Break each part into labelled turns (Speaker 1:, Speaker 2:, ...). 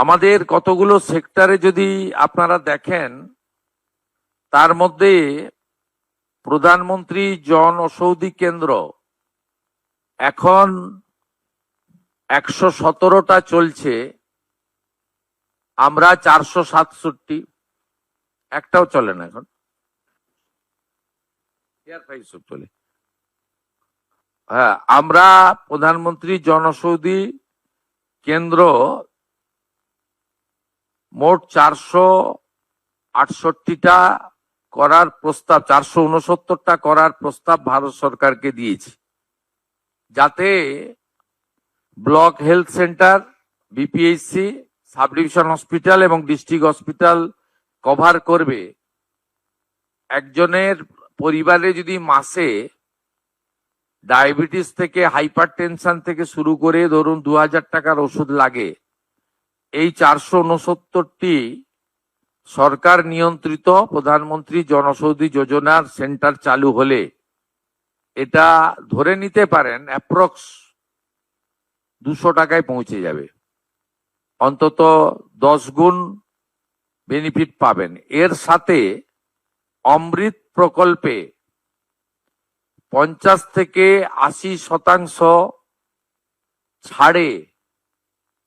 Speaker 1: আমাদের কতগুলো সেক্টরে যদি আপনারা দেখেন, তার মধ্যে প্রধানমন্ত্রী জন ঔষধি কেন্দ্র এখন 117টা চলছে, আমরা 467, একটাও চলে না এখন, চলে। হ্যাঁ, আমরা প্রধানমন্ত্রী জনঔষধি কেন্দ্র মোট 468টা করার প্রস্তাব, 469টা করার প্রস্তাব ভারত সরকারকে দিয়েছি, যাতে block health centre, BPHC, sub division hospital এবং ডিস্ট্রিক্ট হসপিটাল কভার করবে। একজনের পরিবারে যদি মাসে ডায়াবেটিস থেকে হাইপার টেনশন থেকে শুরু করে ধরুন 2000 টাকার ওষুধ লাগে, এই 469টি সরকার নিয়ন্ত্রিত প্রধানমন্ত্রী জনঔষধি যোজনার সেন্টার চালু হলে এটা ধরে নিতে পারেন অ্যাপ্রক্স 200 টাকায় পৌঁছে যাবে, অন্তত 10 গুণ বেনিফিট পাবেন। এর সাথে অমৃত প্রকল্পে 50 থেকে 80% ছাড়ে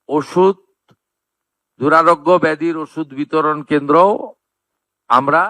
Speaker 1: ওষুধ, দুরারোগ্য ব্যাধির ওষুধ বিতরণ কেন্দ্র আমরা